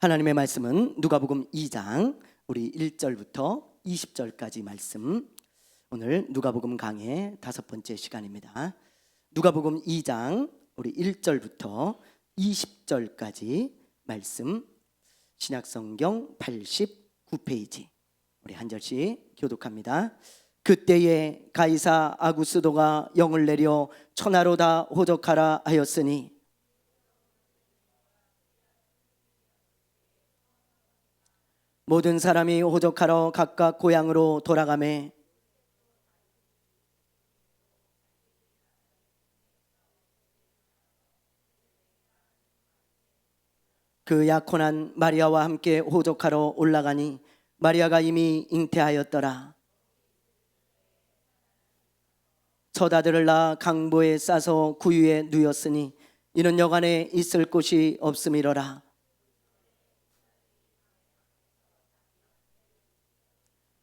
하나님의 말씀은 누가복음 2장 우리 1절부터 20절까지 말씀. 오늘 누가복음 강의 5번째 시간입니다. 누가복음 2장 우리 1절부터 20절까지 말씀, 신약성경 89페이지. 우리 한 절씩 교독합니다. 그때에 가이사 아구스도가 영을 내려 천하로 다 호적하라 하였으니 모든 사람이 호적하러 각각 고향으로 돌아가매 그 약혼한 마리아와 함께 호적하러 올라가니 마리아가 이미 잉태하였더라. 첫 아들을 낳아 강보에 싸서 구유에 누였으니 이는 여간에 있을 곳이 없음이로라.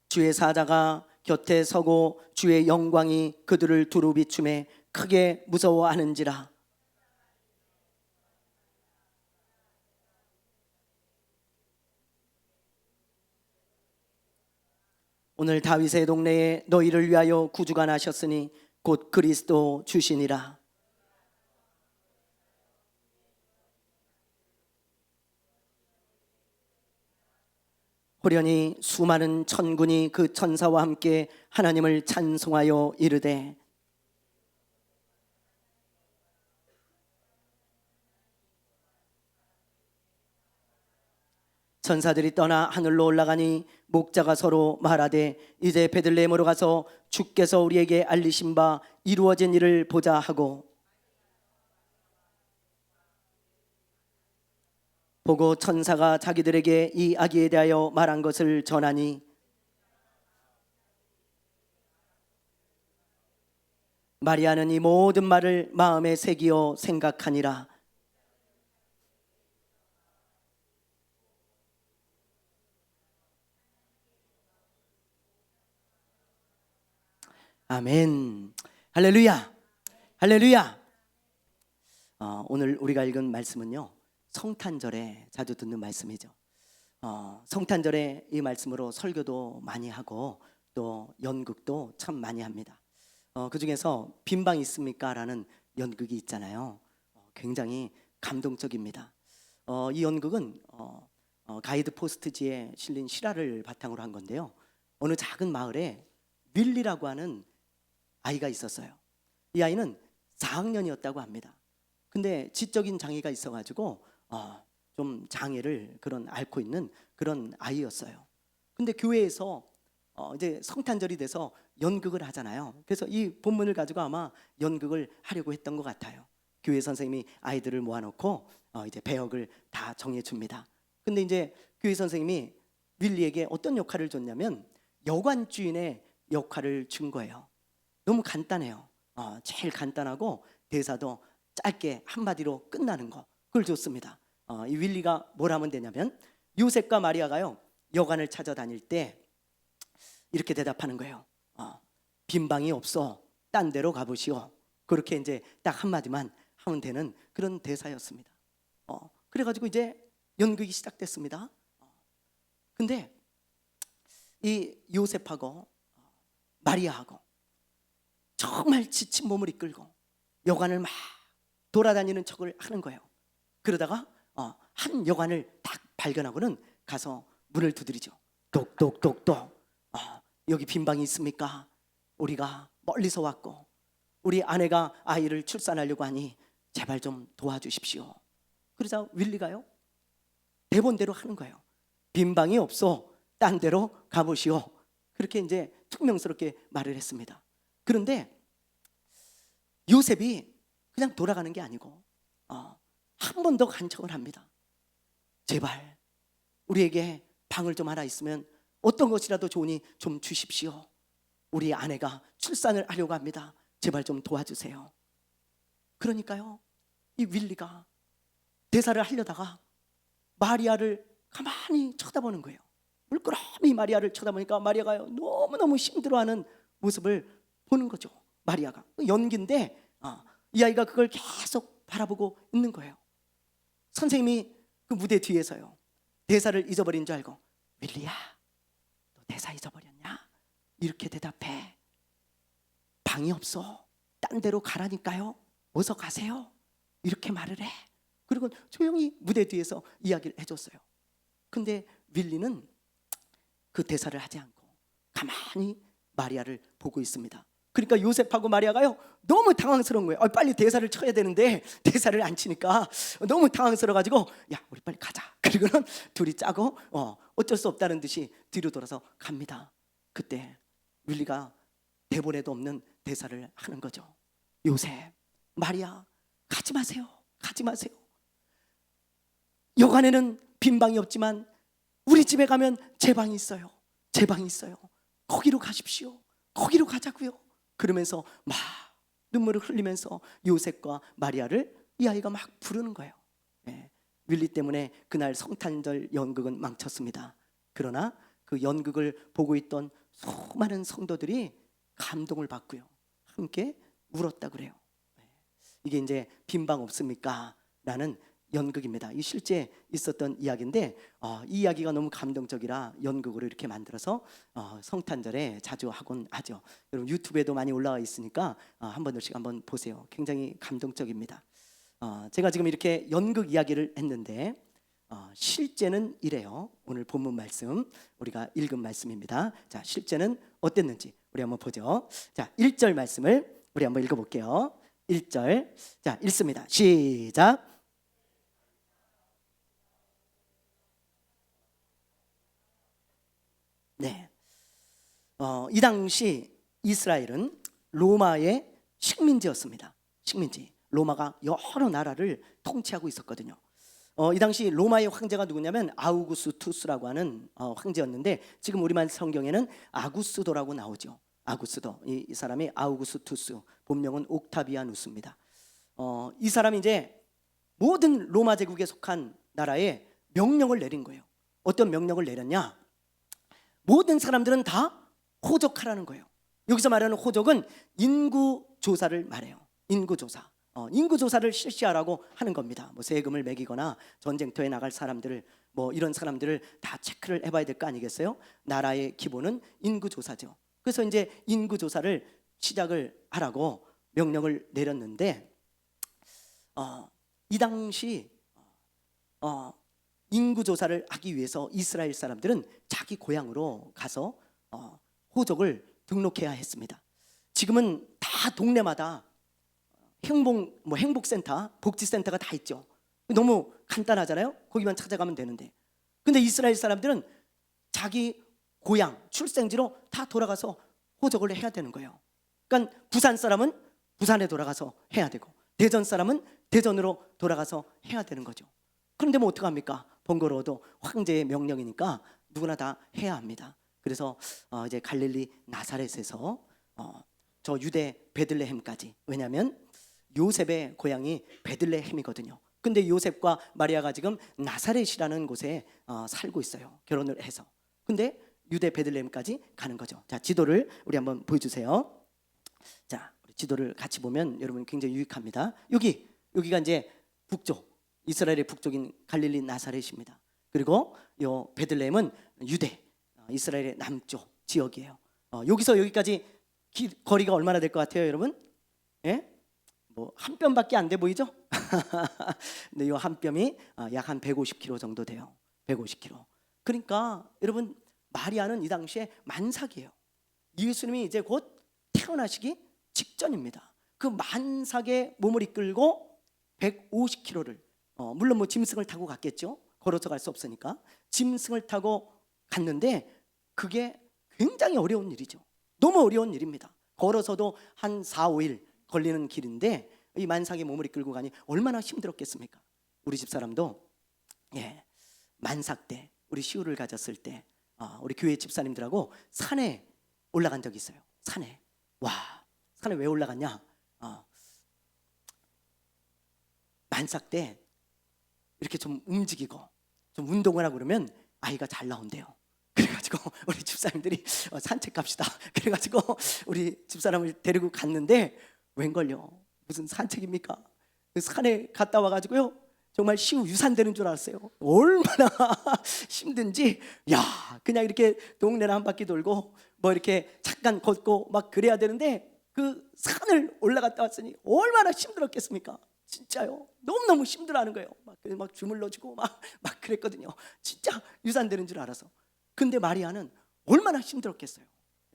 주의 사자가 곁에 서고 주의 영광이 그들을 두루 비추매 크게 무서워하는지라. 오늘 다윗의 동네에 너희를 위하여 구주가 나셨으니 곧 그리스도 주시니라. 호련히 수많은 천군이 그 천사와 함께 하나님을 찬송하여 이르되 천사들이 떠나 하늘로 올라가니 목자가 서로 말하되 이제 베들레헴으로 가서 주께서 우리에게 알리신 바 이루어진 일을 보자 하고 보고 천사가 자기들에게 이 아기에 대하여 말한 것을 전하니 마리아는 이 모든 말을 마음에 새기어 생각하니라. 아멘. 할렐루야. 할렐루야. 오늘 우리가 읽은 말씀은요, 성탄절에 자주 듣는 말씀이죠. 성탄절에 이 말씀으로 설교도 많이 하고 또 연극도 참 많이 합니다. 그 중에서 빈방 있습니까? 라는 연극이 있잖아요. 굉장히 감동적입니다. 이 연극은 가이드 포스트지에 실린 실화를 바탕으로 한 건데요, 어느 작은 마을에 윌리라고 하는 아이가 있었어요. 이 아이는 4학년이었다고 합니다. 근데 지적인 장애가 있어가지고 좀 장애를 앓고 있는 그런 아이였어요. 근데 교회에서 이제 성탄절이 돼서 연극을 하잖아요. 그래서 이 본문을 가지고 아마 연극을 하려고 했던 것 같아요. 교회 선생님이 아이들을 모아놓고 이제 배역을 다 정해줍니다. 근데 이제 교회 선생님이 윌리에게 어떤 역할을 줬냐면 여관 주인의 역할을 준 거예요. 너무 간단해요. 제일 간단하고 대사도 짧게 한마디로 끝나는 거, 그걸 줬습니다. 이 윌리가 뭘 하면 되냐면 요셉과 마리아가요, 여관을 찾아다닐 때 이렇게 대답하는 거예요. 빈 방이 없어, 딴 데로 가보시오. 그렇게 이제 딱 한마디만 하면 되는 그런 대사였습니다. 그래가지고 이제 연극이 시작됐습니다. 근데 이 요셉하고 마리아하고 정말 지친 몸을 이끌고 여관을 막 돌아다니는 척을 하는 거예요. 그러다가 한 여관을 딱 발견하고는 가서 문을 두드리죠. 똑똑똑똑. 여기 빈 방이 있습니까? 우리가 멀리서 왔고 우리 아내가 아이를 출산하려고 하니 제발 좀 도와주십시오. 그러자 윌리가요, 대본대로 하는 거예요. 빈 방이 없어, 딴 데로 가보시오. 그렇게 이제 퉁명스럽게 말을 했습니다. 그런데 요셉이 그냥 돌아가는 게 아니고 한 번 더 간청을 합니다. 제발 우리에게 방을 좀 하나 있으면 어떤 것이라도 좋으니 좀 주십시오. 우리 아내가 출산을 하려고 합니다. 제발 좀 도와주세요. 그러니까요, 이 윌리가 대사를 하려다가 마리아를 가만히 쳐다보는 거예요. 물끄러미 마리아를 쳐다보니까 마리아가 너무너무 힘들어하는 모습을 보는 거죠. 마리아가 연기인데 이 아이가 그걸 계속 바라보고 있는 거예요. 선생님이 그 무대 뒤에서요, 대사를 잊어버린 줄 알고 윌리야, 너 대사 잊어버렸냐? 이렇게 대답해. 방이 없어. 딴 데로 가라니까요. 어서 가세요. 이렇게 말을 해. 그리고 조용히 무대 뒤에서 이야기를 해줬어요. 근데 윌리는 그 대사를 하지 않고 가만히 마리아를 보고 있습니다. 그러니까 요셉하고 마리아가요 너무 당황스러운 거예요. 빨리 대사를 쳐야 되는데 대사를 안 치니까 너무 당황스러워가지고 야 우리 빨리 가자. 그리고는 둘이 짜고 어쩔 수 없다는 듯이 뒤로 돌아서 갑니다. 그때 윌리가 대본에도 없는 대사를 하는 거죠. 요셉, 마리아, 가지 마세요. 가지 마세요. 여관에는 빈 방이 없지만 우리 집에 가면 제 방이 있어요. 제 방이 있어요. 거기로 가십시오. 거기로 가자고요. 그러면서 막 눈물을 흘리면서 요셉과 마리아를 이 아이가 막 부르는 거예요. 윌리 때문에 그날 성탄절 연극은 망쳤습니다. 그러나 그 연극을 보고 있던 수많은 성도들이 감동을 받고요. 함께 울었다 그래요. 이게 이제 빈 방 없습니까? 라는 연극입니다. 이 실제 있었던 이야기인데 이 이야기가 너무 감동적이라 연극으로 이렇게 만들어서 성탄절에 자주 하곤 하죠. 여러분 유튜브에도 많이 올라와 있으니까 한 번씩 한번 보세요. 굉장히 감동적입니다. 제가 지금 이렇게 연극 이야기를 했는데 실제는 이래요. 오늘 본문 말씀 우리가 읽은 말씀입니다. 자, 실제는 어땠는지 우리 한번 보죠. 자, 1절 말씀을 우리 한번 읽어볼게요. 1절 자 읽습니다. 시작. 네, 이 당시 이스라엘은 로마의 식민지였습니다. 식민지. 로마가 여러 나라를 통치하고 있었거든요. 이 당시 로마의 황제가 누구냐면 아우구스투스라고 하는 황제였는데 지금 우리말 성경에는 아구스도라고 나오죠. 아구스도. 이 사람이 아우구스투스, 본명은 옥타비아누스입니다. 이 사람이 이제 모든 로마 제국에 속한 나라에 명령을 내린 거예요. 어떤 명령을 내렸냐? 모든 사람들은 다 호적하라는 거예요. 여기서 말하는 호적은 인구 조사를 말해요. 인구 조사. 인구 조사를 실시하라고 하는 겁니다. 뭐 세금을 매기거나 전쟁터에 나갈 사람들을 뭐 이런 사람들을 다 체크를 해봐야 될 거 아니겠어요? 나라의 기본은 인구 조사죠. 그래서 이제 인구 조사를 시작을 하라고 명령을 내렸는데 이 당시 인구 조사를 하기 위해서 이스라엘 사람들은 자기 고향으로 가서 호적을 등록해야 했습니다. 지금은 다 동네마다 행복센터, 복지센터가 다 있죠. 너무 간단하잖아요. 거기만 찾아가면 되는데. 근데 이스라엘 사람들은 자기 고향, 출생지로 다 돌아가서 호적을 해야 되는 거예요. 그러니까 부산 사람은 부산에 돌아가서 해야 되고 대전 사람은 대전으로 돌아가서 해야 되는 거죠. 그런데 뭐 어떡합니까? 번거로워도 황제의 명령이니까 누구나 다 해야 합니다. 그래서 이제 갈릴리 나사렛에서 저 유대 베들레헴까지. 왜냐하면 요셉의 고향이 베들레헴이거든요. 근데 요셉과 마리아가 지금 나사렛이라는 곳에 살고 있어요. 결혼을 해서. 근데 유대 베들레헴까지 가는 거죠. 자, 지도를 우리 한번 보여주세요. 자, 우리 지도를 같이 보면 여러분 굉장히 유익합니다. 여기가 이제 북쪽, 이스라엘의 북쪽인 갈릴리 나사렛입니다. 그리고 요 베들레헴은 유대, 이스라엘의 남쪽 지역이에요. 여기서 여기까지 거리가 얼마나 될 것 같아요, 여러분? 예? 뭐 한 뼘밖에 안 돼 보이죠? 근데 이 한 뼘이 약 한 150km 정도 돼요. 150km. 그러니까 여러분 마리아는 이 당시에 만삭이에요. 예수님이 이제 곧 태어나시기 직전입니다. 그 만삭의 몸을 이끌고 150km를 물론 뭐 짐승을 타고 갔겠죠. 걸어서 갈 수 없으니까 짐승을 타고 갔는데 그게 굉장히 어려운 일이죠. 너무 어려운 일입니다. 걸어서도 한 4, 5일 걸리는 길인데 이 만삭의 몸을 이끌고 가니 얼마나 힘들었겠습니까? 우리 집사람도 만삭 때 우리 시우를 가졌을 때 우리 교회 집사님들하고 산에 올라간 적이 있어요. 산에. 와, 산에 왜 올라갔냐? 만삭 때 이렇게 좀 움직이고 좀 운동을 하고 그러면 아이가 잘 나온대요. 그래가지고 우리 집사님들이 산책 갑시다. 그래가지고 우리 집사람을 데리고 갔는데 웬걸요? 무슨 산책입니까? 그 산에 갔다 와가지고요 정말 시우 유산되는 줄 알았어요. 얼마나 힘든지. 야, 그냥 이렇게 동네를 한 바퀴 돌고 뭐 이렇게 잠깐 걷고 막 그래야 되는데 그 산을 올라갔다 왔으니 얼마나 힘들었겠습니까? 진짜요. 너무너무 힘들어하는 거예요. 막 주물러주고 막 그랬거든요. 진짜 유산되는 줄 알아서. 근데 마리아는 얼마나 힘들었겠어요.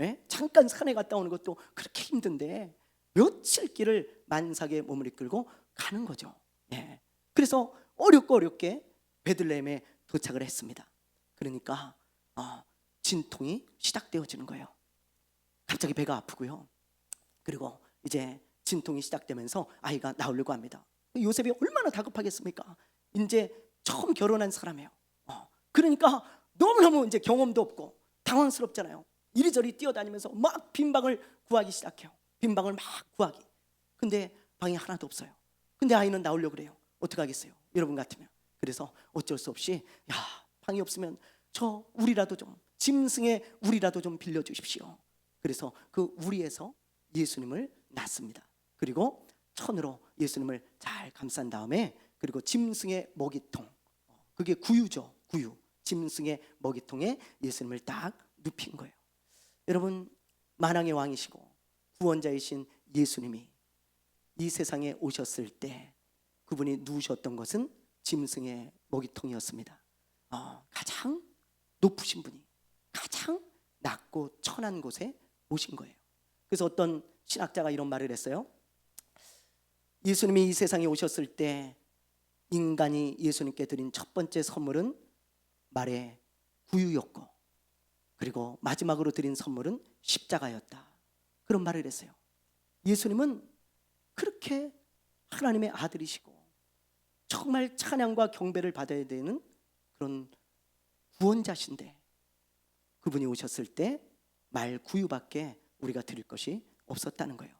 예? 잠깐 산에 갔다 오는 것도 그렇게 힘든데 며칠 길을 만삭의 몸을 이끌고 가는 거죠. 예. 그래서 어렵게 베들레헴에 도착을 했습니다. 그러니까 진통이 시작되어지는 거예요. 갑자기 배가 아프고요. 그리고 이제 진통이 시작되면서 아이가 나오려고 합니다. 요셉이 얼마나 다급하겠습니까? 이제 처음 결혼한 사람이에요. 그러니까 너무너무 이제 경험도 없고 당황스럽잖아요. 이리저리 뛰어다니면서 막 빈 방을 구하기 시작해요. 빈 방을 막 구하기. 근데 방이 하나도 없어요. 근데 아이는 나오려고 그래요. 어떻게 하겠어요? 여러분 같으면. 그래서 어쩔 수 없이 방이 없으면 저 우리라도 좀, 짐승의 우리라도 좀 빌려주십시오. 그래서 그 우리에서 예수님을 낳습니다. 그리고 천으로 예수님을 잘 감싼 다음에 그리고 짐승의 먹이통, 그게 구유죠. 구유. 짐승의 먹이통에 예수님을 딱 눕힌 거예요. 여러분, 만왕의 왕이시고 구원자이신 예수님이 이 세상에 오셨을 때 그분이 누우셨던 것은 짐승의 먹이통이었습니다. 가장 높으신 분이 가장 낮고 천한 곳에 오신 거예요. 그래서 어떤 신학자가 이런 말을 했어요. 예수님이 이 세상에 오셨을 때 인간이 예수님께 드린 첫 번째 선물은 말의 구유였고 그리고 마지막으로 드린 선물은 십자가였다. 그런 말을 했어요. 예수님은 그렇게 하나님의 아들이시고 정말 찬양과 경배를 받아야 되는 그런 구원자신데 그분이 오셨을 때 말 구유밖에 우리가 드릴 것이 없었다는 거예요.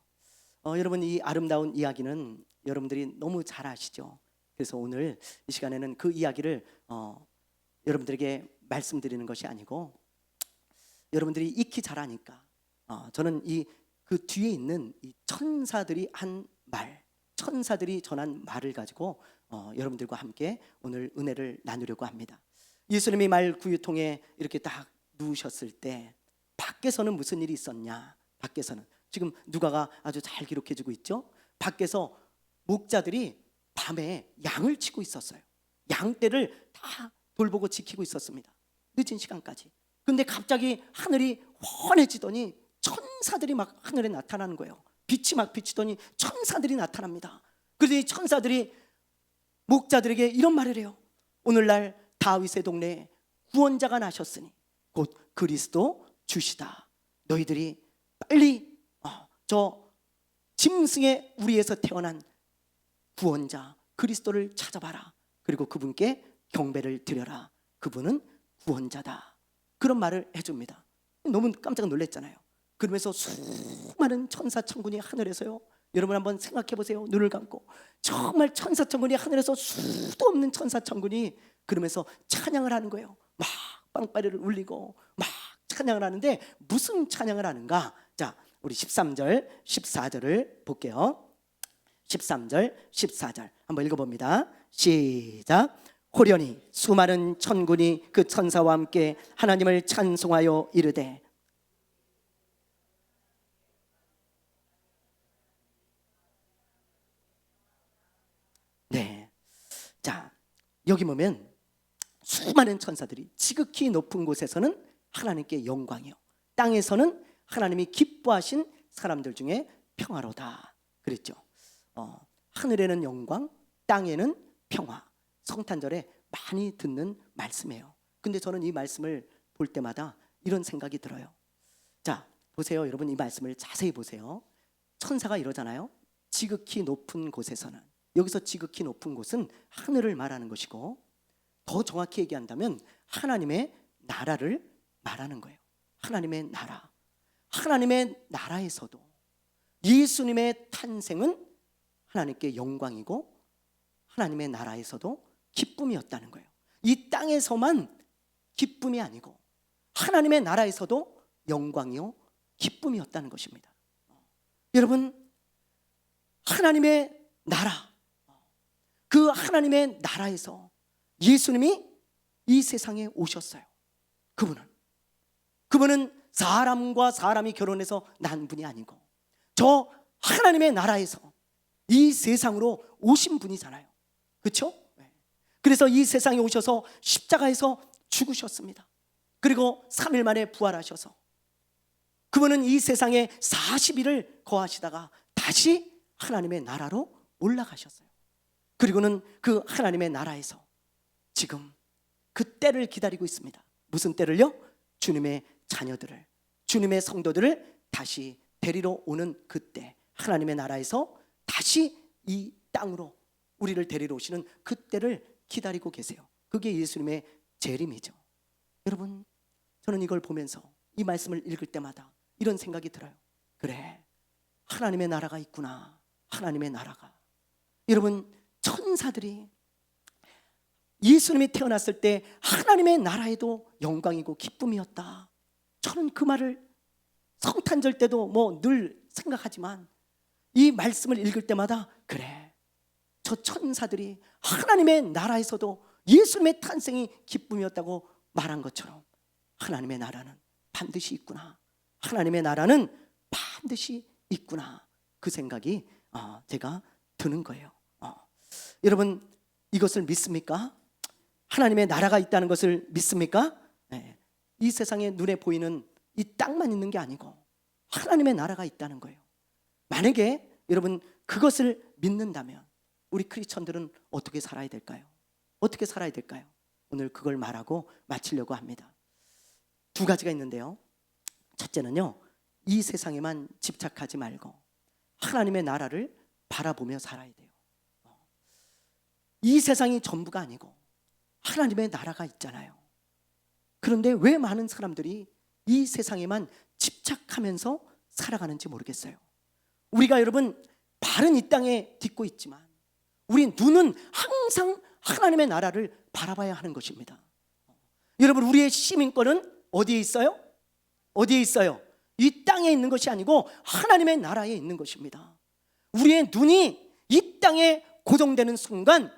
여러분, 이 아름다운 이야기는 여러분들이 너무 잘 아시죠? 그래서 오늘 이 시간에는 그 이야기를 여러분들에게 말씀드리는 것이 아니고 여러분들이 익히 잘 아니까 저는 그 뒤에 있는 이 천사들이 한 말, 천사들이 전한 말을 가지고 여러분들과 함께 오늘 은혜를 나누려고 합니다. 예수님이 말 구유통에 이렇게 딱 누우셨을 때 밖에서는 무슨 일이 있었냐? 밖에서는 지금 누가가 아주 잘 기록해주고 있죠. 밖에서 목자들이 밤에 양을 치고 있었어요. 양떼를 다 돌보고 지키고 있었습니다. 늦은 시간까지. 근데 갑자기 하늘이 환해지더니 천사들이 막 하늘에 나타나는 거예요. 빛이 막 비치더니 천사들이 나타납니다. 그래서 이 천사들이 목자들에게 이런 말을 해요. 오늘날 다윗의 동네에 구원자가 나셨으니 곧 그리스도 주시다. 너희들이 빨리 저 짐승의 우리에서 태어난 구원자 그리스도를 찾아봐라. 그리고 그분께 경배를 드려라. 그분은 구원자다. 그런 말을 해줍니다. 너무 깜짝 놀랐잖아요. 그러면서 수많은 천사천군이 하늘에서요. 여러분 한번 생각해 보세요. 눈을 감고 정말 천사천군이 하늘에서 수도 없는 천사천군이 그러면서 찬양을 하는 거예요. 막 빵빠리를 울리고 막 찬양을 하는데 무슨 찬양을 하는가? 자, 우리 13절 14절을 볼게요. 13절 14절 한번 읽어봅니다. 시작. 호련히 수많은 천군이 그 천사와 함께 하나님을 찬송하여 이르되. 네, 자 여기 보면 수많은 천사들이 지극히 높은 곳에서는 하나님께 영광이요, 땅에서는 하나님이 기뻐하신 사람들 중에 평화로다 그랬죠. 하늘에는 영광, 땅에는 평화. 성탄절에 많이 듣는 말씀이에요. 근데 저는 이 말씀을 볼 때마다 이런 생각이 들어요. 자, 보세요. 여러분 이 말씀을 자세히 보세요. 천사가 이러잖아요. 지극히 높은 곳에서는. 여기서 지극히 높은 곳은 하늘을 말하는 것이고 더 정확히 얘기한다면 하나님의 나라를 말하는 거예요. 하나님의 나라. 하나님의 나라에서도 예수님의 탄생은 하나님께 영광이고 하나님의 나라에서도 기쁨이었다는 거예요. 이 땅에서만 기쁨이 아니고 하나님의 나라에서도 영광이요 기쁨이었다는 것입니다. 여러분, 하나님의 나라, 그 하나님의 나라에서 예수님이 이 세상에 오셨어요. 그분은 사람과 사람이 결혼해서 난 분이 아니고 저 하나님의 나라에서 이 세상으로 오신 분이잖아요. 그렇죠? 그래서 이 세상에 오셔서 십자가에서 죽으셨습니다. 그리고 3일 만에 부활하셔서 그분은 이 세상에 40일을 거하시다가 다시 하나님의 나라로 올라가셨어요. 그리고는 그 하나님의 나라에서 지금 그 때를 기다리고 있습니다. 무슨 때를요? 주님의 자녀들을, 주님의 성도들을 다시 데리러 오는 그때, 하나님의 나라에서 다시 이 땅으로 우리를 데리러 오시는 그때를 기다리고 계세요. 그게 예수님의 재림이죠. 여러분, 저는 이걸 보면서 이 말씀을 읽을 때마다 이런 생각이 들어요. 그래, 하나님의 나라가 있구나. 하나님의 나라가. 여러분, 천사들이 예수님이 태어났을 때 하나님의 나라에도 영광이고 기쁨이었다. 저는 그 말을 성탄절 때도 뭐 늘 생각하지만 이 말씀을 읽을 때마다 그래, 저 천사들이 하나님의 나라에서도 예수님의 탄생이 기쁨이었다고 말한 것처럼 하나님의 나라는 반드시 있구나. 하나님의 나라는 반드시 있구나. 그 생각이 제가 드는 거예요. 여러분, 이것을 믿습니까? 하나님의 나라가 있다는 것을 믿습니까? 네. 이 세상에 눈에 보이는 이 땅만 있는 게 아니고 하나님의 나라가 있다는 거예요. 만약에 여러분 그것을 믿는다면 우리 크리스천들은 어떻게 살아야 될까요? 어떻게 살아야 될까요? 오늘 그걸 말하고 마치려고 합니다. 두 가지가 있는데요. 첫째는요, 이 세상에만 집착하지 말고 하나님의 나라를 바라보며 살아야 돼요. 이 세상이 전부가 아니고 하나님의 나라가 있잖아요. 그런데 왜 많은 사람들이 이 세상에만 집착하면서 살아가는지 모르겠어요. 우리가 여러분 발은 이 땅에 딛고 있지만 우리 눈은 항상 하나님의 나라를 바라봐야 하는 것입니다. 여러분, 우리의 시민권은 어디에 있어요? 어디에 있어요? 이 땅에 있는 것이 아니고 하나님의 나라에 있는 것입니다. 우리의 눈이 이 땅에 고정되는 순간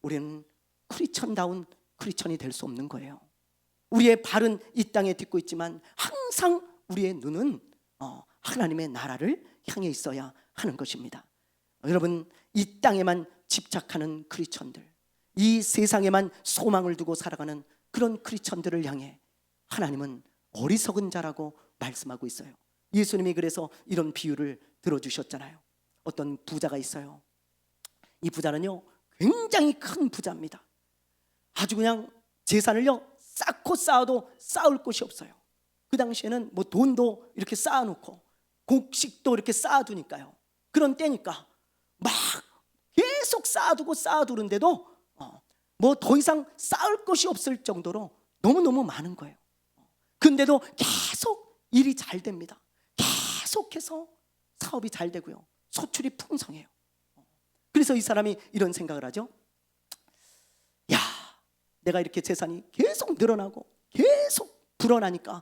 우리는 크리스천다운 크리스천이 될 수 없는 거예요. 우리의 발은 이 땅에 딛고 있지만 항상 우리의 눈은 하나님의 나라를 향해 있어야 하는 것입니다. 여러분, 이 땅에만 집착하는 크리스천들, 이 세상에만 소망을 두고 살아가는 그런 크리스천들을 향해 하나님은 어리석은 자라고 말씀하고 있어요. 예수님이 그래서 이런 비유를 들어주셨잖아요. 어떤 부자가 있어요. 이 부자는요 굉장히 큰 부자입니다. 아주 그냥 재산을요 쌓고 쌓아도 쌓을 곳이 없어요. 그 당시에는 뭐 돈도 이렇게 쌓아놓고 곡식도 이렇게 쌓아두니까요. 그런 때니까 막 계속 쌓아두는데도 뭐 더 이상 쌓을 것이 없을 정도로 너무너무 많은 거예요. 근데도 계속 일이 잘 됩니다. 계속해서 사업이 잘 되고요, 소출이 풍성해요. 그래서 이 사람이 이런 생각을 하죠. 야, 내가 이렇게 재산이 계속 늘어나고 계속 불어나니까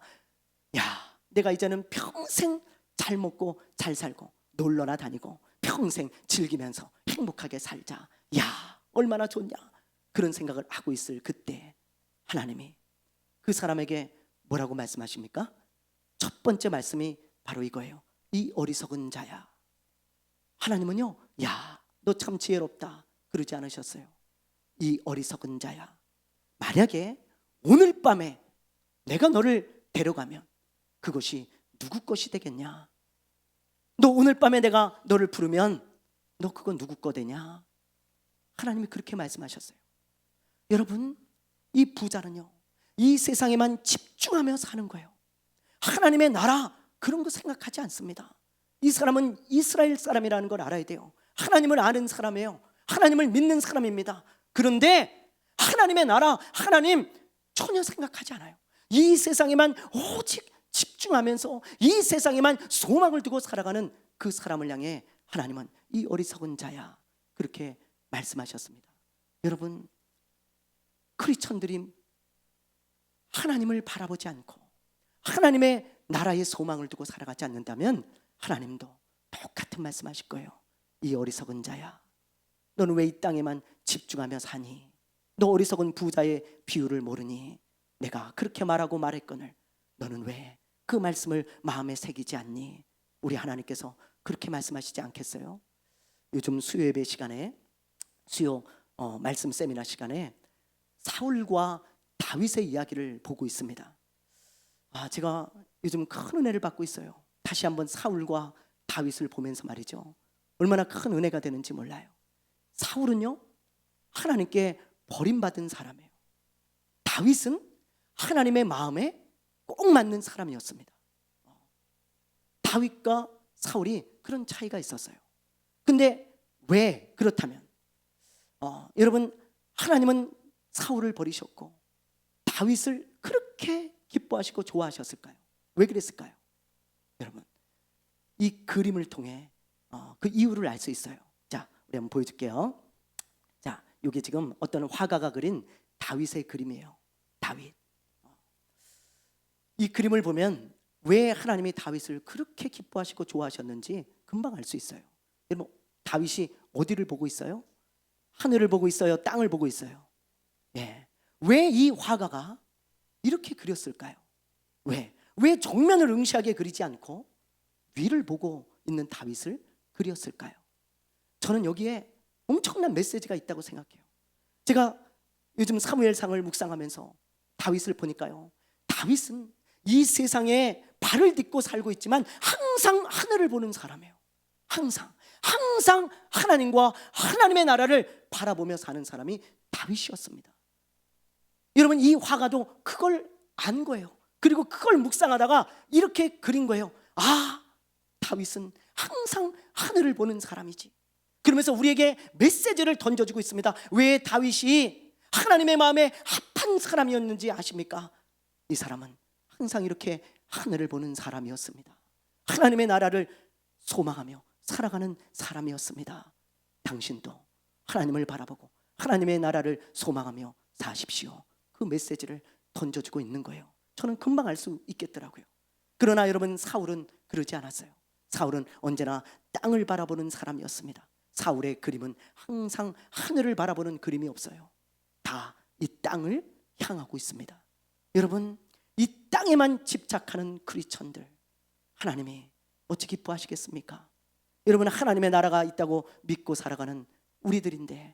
야, 내가 이제는 평생 잘 먹고 잘 살고 놀러나 다니고 평생 즐기면서 행복하게 살자. 야, 얼마나 좋냐. 그런 생각을 하고 있을 그때 하나님이 그 사람에게 뭐라고 말씀하십니까? 첫 번째 말씀이 바로 이거예요. 이 어리석은 자야. 하나님은요, 야, 너 참 지혜롭다 그러지 않으셨어요. 이 어리석은 자야, 만약에 오늘 밤에 내가 너를 데려가면 그것이 누구 것이 되겠냐? 너 오늘 밤에 내가 너를 부르면 너 그건 누구 거 되냐? 하나님이 그렇게 말씀하셨어요. 여러분, 이 부자는요 이 세상에만 집중하며 사는 거예요. 하나님의 나라 그런 거 생각하지 않습니다. 이 사람은 이스라엘 사람이라는 걸 알아야 돼요. 하나님을 아는 사람이에요. 하나님을 믿는 사람입니다. 그런데 하나님의 나라, 하나님 전혀 생각하지 않아요. 이 세상에만 오직 집중하면서 이 세상에만 소망을 두고 살아가는 그 사람을 향해 하나님은 이 어리석은 자야 그렇게 말씀하셨습니다. 여러분, 크리스천들이 하나님을 바라보지 않고 하나님의 나라의 소망을 두고 살아가지 않는다면 하나님도 똑같은 말씀하실 거예요. 이 어리석은 자야, 너는 왜 이 땅에만 집중하며 사니? 너 어리석은 부자의 비유를 모르니? 내가 그렇게 말하고 말했거늘 너는 왜 그 말씀을 마음에 새기지 않니? 우리 하나님께서 그렇게 말씀하시지 않겠어요? 요즘 수요 예배 시간에 수요 말씀 세미나 시간에 사울과 다윗의 이야기를 보고 있습니다. 제가 요즘 큰 은혜를 받고 있어요. 다시 한번 사울과 다윗을 보면서 말이죠, 얼마나 큰 은혜가 되는지 몰라요. 사울은요, 하나님께 버림받은 사람이에요. 다윗은 하나님의 마음에 꼭 맞는 사람이었습니다. 다윗과 사울이 그런 차이가 있었어요. 근데 왜 그렇다면 여러분, 하나님은 사울을 버리셨고 다윗을 그렇게 기뻐하시고 좋아하셨을까요? 왜 그랬을까요? 여러분, 이 그림을 통해 그 이유를 알 수 있어요. 자, 우리 한번 보여줄게요. 자, 이게 지금 어떤 화가가 그린 다윗의 그림이에요. 다윗. 이 그림을 보면 왜 하나님이 다윗을 그렇게 기뻐하시고 좋아하셨는지 금방 알 수 있어요. 여러분, 다윗이 어디를 보고 있어요? 하늘을 보고 있어요? 땅을 보고 있어요? 예. 왜 이 화가가 이렇게 그렸을까요? 왜 정면을 응시하게 그리지 않고 위를 보고 있는 다윗을 그렸을까요? 저는 여기에 엄청난 메시지가 있다고 생각해요. 제가 요즘 사무엘상을 묵상하면서 다윗을 보니까요, 다윗은 이 세상에 발을 딛고 살고 있지만 항상 하늘을 보는 사람이에요. 항상 하나님과 하나님의 나라를 바라보며 사는 사람이 다윗이었습니다. 여러분, 이 화가도 그걸 안 거예요. 그리고 그걸 묵상하다가 이렇게 그린 거예요. 다윗은 항상 하늘을 보는 사람이지. 그러면서 우리에게 메시지를 던져주고 있습니다. 왜 다윗이 하나님의 마음에 합한 사람이었는지 아십니까? 이 사람은 항상 이렇게 하늘을 보는 사람이었습니다. 하나님의 나라를 소망하며 살아가는 사람이었습니다. 당신도 하나님을 바라보고 하나님의 나라를 소망하며 사십시오. 그 메시지를 던져주고 있는 거예요. 저는 금방 알 수 있겠더라고요. 그러나 여러분, 사울은 그러지 않았어요. 사울은 언제나 땅을 바라보는 사람이었습니다. 사울의 그림은 항상 하늘을 바라보는 그림이 없어요. 다 이 땅을 향하고 있습니다. 여러분, 이 땅에만 집착하는 크리스천들, 하나님이 어찌 기뻐하시겠습니까? 여러분, 하나님의 나라가 있다고 믿고 살아가는 우리들인데,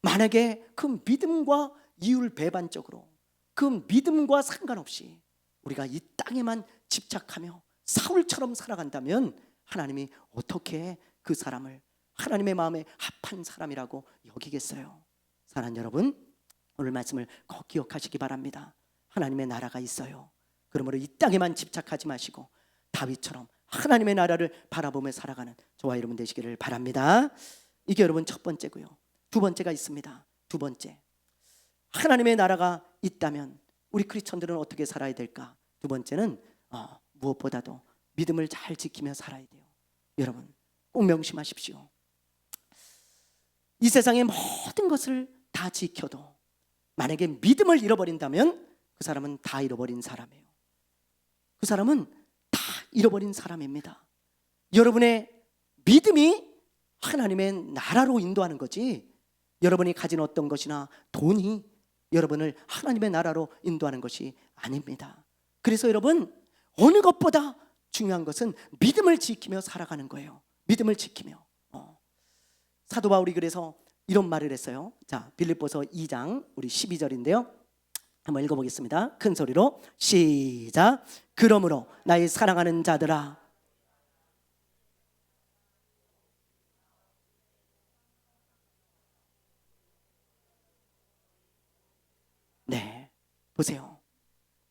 만약에 그 믿음과 이율 배반적으로, 그 믿음과 상관없이 우리가 이 땅에만 집착하며 사울처럼 살아간다면 하나님이 어떻게 그 사람을 하나님의 마음에 합한 사람이라고 여기겠어요? 사랑하는 여러분, 오늘 말씀을 꼭 기억하시기 바랍니다. 하나님의 나라가 있어요. 그러므로 이 땅에만 집착하지 마시고 다윗처럼 하나님의 나라를 바라보며 살아가는 저와 여러분 되시기를 바랍니다. 이게 여러분 첫 번째고요. 두 번째가 있습니다. 두 번째, 하나님의 나라가 있다면 우리 크리스천들은 어떻게 살아야 될까? 두 번째는 무엇보다도 믿음을 잘 지키며 살아야 돼요. 여러분, 꼭 명심하십시오. 이 세상의 모든 것을 다 지켜도 만약에 믿음을 잃어버린다면 그 사람은 다 잃어버린 사람이에요. 그 사람은 다 잃어버린 사람입니다. 여러분의 믿음이 하나님의 나라로 인도하는 거지, 여러분이 가진 어떤 것이나 돈이 여러분을 하나님의 나라로 인도하는 것이 아닙니다. 그래서 여러분, 어느 것보다 중요한 것은 믿음을 지키며 살아가는 거예요. 믿음을 지키며. 사도 바울이 그래서 이런 말을 했어요. 자, 빌립보서 2장 우리 12절인데요. 한번 읽어보겠습니다. 큰 소리로 시작. 그러므로 나의 사랑하는 자들아, 네, 보세요.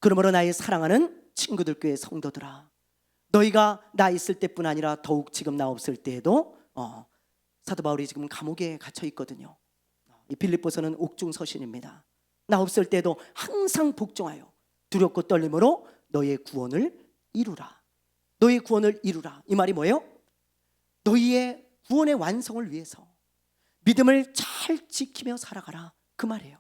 그러므로 나의 사랑하는 친구들 교회 성도들아, 너희가 나 있을 때뿐 아니라 더욱 지금 나 없을 때에도 사도 바울이 지금 감옥에 갇혀 있거든요. 이 빌립보서는 옥중서신입니다. 나 없을 때도 항상 복종하여 두렵고 떨림으로 너희의 구원을 이루라. 너희의 구원을 이루라. 이 말이 뭐예요? 너희의 구원의 완성을 위해서 믿음을 잘 지키며 살아가라, 그 말이에요.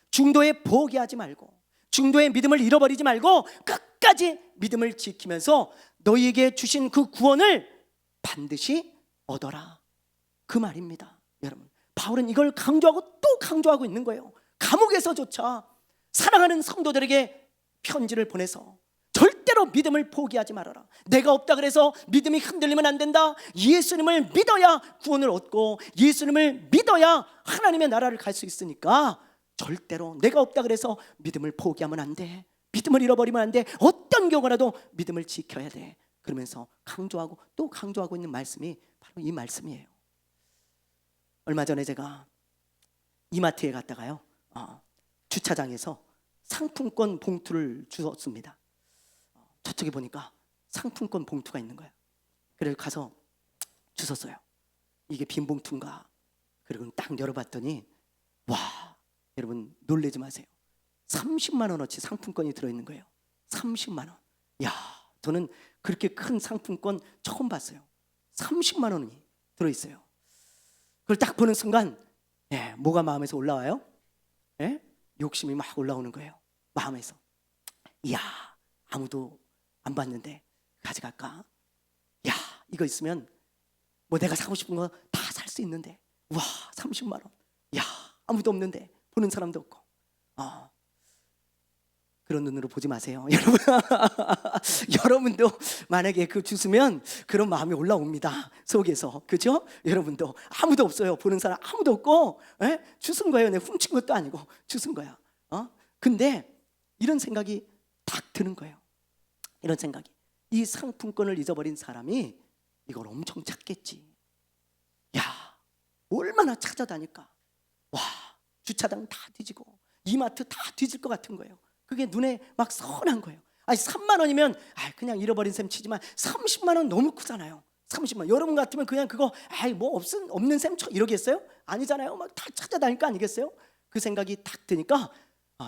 중도에 포기하지 말고, 중도의 믿음을 잃어버리지 말고 끝까지 믿음을 지키면서 너희에게 주신 그 구원을 반드시 얻어라, 그 말입니다. 여러분, 바울은 이걸 강조하고 또 강조하고 있는 거예요. 감옥에서조차 사랑하는 성도들에게 편지를 보내서 절대로 믿음을 포기하지 말아라. 내가 없다 그래서 믿음이 흔들리면 안 된다. 예수님을 믿어야 구원을 얻고 예수님을 믿어야 하나님의 나라를 갈 수 있으니까 절대로 내가 없다 그래서 믿음을 포기하면 안 돼. 믿음을 잃어버리면 안 돼. 어떤 경우라도 믿음을 지켜야 돼. 그러면서 강조하고 또 강조하고 있는 말씀이 바로 이 말씀이에요. 얼마 전에 제가 이마트에 갔다가요, 주차장에서 상품권 봉투를 주었습니다. 저쪽에 보니까 상품권 봉투가 있는 거예요. 그래서 가서 주웠어요. 이게 빈 봉투인가? 그리고 딱 열어봤더니 와, 여러분 놀라지 마세요. 30만 원어치 상품권이 들어있는 거예요. 30만 원. 야, 저는 그렇게 큰 상품권 처음 봤어요. 30만 원이 들어있어요. 그걸 딱 보는 순간 뭐가 마음에서 올라와요? 욕심이 막 올라오는 거예요. 마음에서. 이야, 아무도 안 봤는데 가져갈까? 야, 이거 있으면 뭐 내가 사고 싶은 거 다 살 수 있는데. 와, 30만 원. 야, 아무도 없는데 보는 사람도 없고. 그런 눈으로 보지 마세요, 여러분. 여러분도 만약에 그 주스면 그런 마음이 올라옵니다, 속에서. 그죠? 여러분도 아무도 없어요. 보는 사람 아무도 없고 주신 거예요. 내가 훔친 것도 아니고 주신 거야. 근데 이런 생각이 딱 드는 거예요. 이런 생각이. 이 상품권을 잊어버린 사람이 이걸 엄청 찾겠지. 야, 얼마나 찾아다닐까. 와, 주차장 다 뒤지고 이마트 다 뒤질 것 같은 거예요. 그게 눈에 막 선한 거예요. 아니 3만 원이면 그냥 잃어버린 셈 치지만 30만 원 너무 크잖아요. 30만 원. 여러분 같으면 그냥 그거 뭐 없는 셈 쳐 이러겠어요? 아니잖아요. 막 다 찾아다닐 거 아니겠어요? 그 생각이 딱 드니까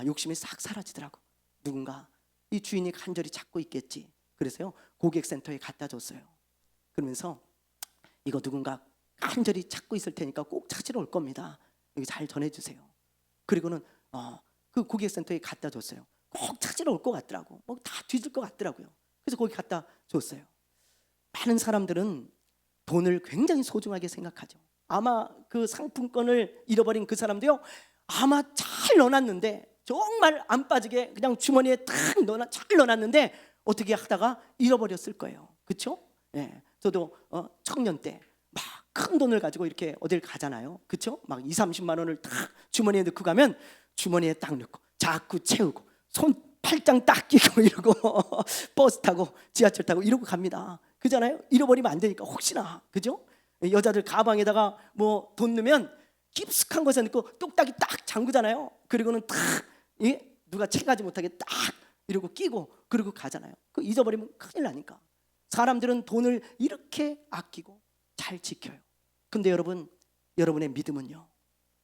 욕심이 싹 사라지더라고. 누군가 이 주인이 간절히 찾고 있겠지. 그래서요, 고객센터에 갖다 줬어요. 그러면서 이거 누군가 간절히 찾고 있을 테니까 꼭 찾으러 올 겁니다. 여기 잘 전해주세요. 그리고는 그 고객센터에 갖다 줬어요. 꼭 찾으러 올 것 같더라고. 뭐 다 뒤질 것 같더라고요. 그래서 거기 갖다 줬어요. 많은 사람들은 돈을 굉장히 소중하게 생각하죠. 아마 그 상품권을 잃어버린 그 사람도요, 아마 잘 넣어놨는데 정말 안 빠지게 그냥 주머니에 잘 넣어놨는데 어떻게 하다가 잃어버렸을 거예요. 그렇죠? 저도 청년 때 막 큰 돈을 가지고 이렇게 어딜 가잖아요. 그렇죠? 막 20-30만 원을 딱 주머니에 넣고 가면 주머니에 딱 넣고 자꾸 채우고 손 팔짱 딱 끼고 이러고 버스 타고 지하철 타고 이러고 갑니다. 그잖아요? 잃어버리면 안 되니까 혹시나. 그죠? 여자들 가방에다가 뭐 돈 넣으면 깊숙한 곳에 넣고 똑딱이 딱 잠그잖아요. 그리고는 딱 누가 채가지 못하게 딱 이러고 끼고 그러고 가잖아요. 그 잊어버리면 큰일 나니까. 사람들은 돈을 이렇게 아끼고 잘 지켜요. 근데 여러분, 여러분의 믿음은요,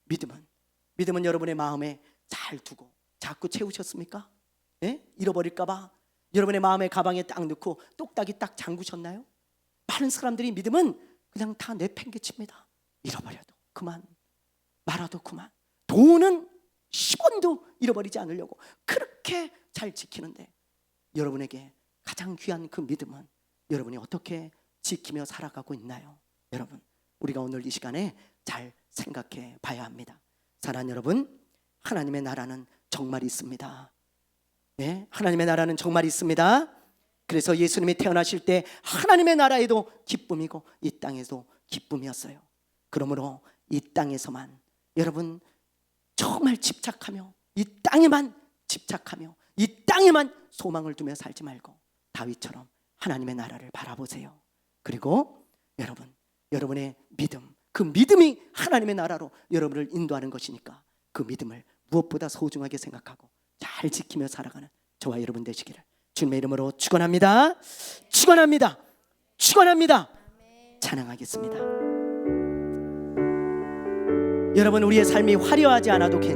믿음은 여러분의 마음에 잘 두고 자꾸 채우셨습니까? 잃어버릴까 봐 여러분의 마음의 가방에 딱 넣고 똑딱이 딱 잠그셨나요? 많은 사람들이 믿음은 그냥 다 내팽개칩니다. 잃어버려도 그만, 말아도 그만. 돈은 10원도 잃어버리지 않으려고 그렇게 잘 지키는데, 여러분에게 가장 귀한 그 믿음은 여러분이 어떻게 지키며 살아가고 있나요? 여러분, 우리가 오늘 이 시간에 잘 생각해 봐야 합니다. 사랑하는 여러분, 하나님의 나라는 정말 있습니다. 하나님의 나라는 정말 있습니다. 그래서 예수님이 태어나실 때 하나님의 나라에도 기쁨이고 이 땅에도 기쁨이었어요. 그러므로 이 땅에서만 여러분 정말 집착하며 이 땅에만 집착하며 이 땅에만 소망을 두며 살지 말고 다윗처럼 하나님의 나라를 바라보세요. 그리고 여러분의 믿음, 그 믿음이 하나님의 나라로 여러분을 인도하는 것이니까 그 믿음을 무엇보다 소중하게 생각하고 잘 지키며 살아가는 저와 여러분 되시기를 주님의 이름으로 축원합니다. 축원합니다. 축원합니다. 찬양하겠습니다. 여러분, 우리의 삶이 화려하지 않아도 괜찮습니다.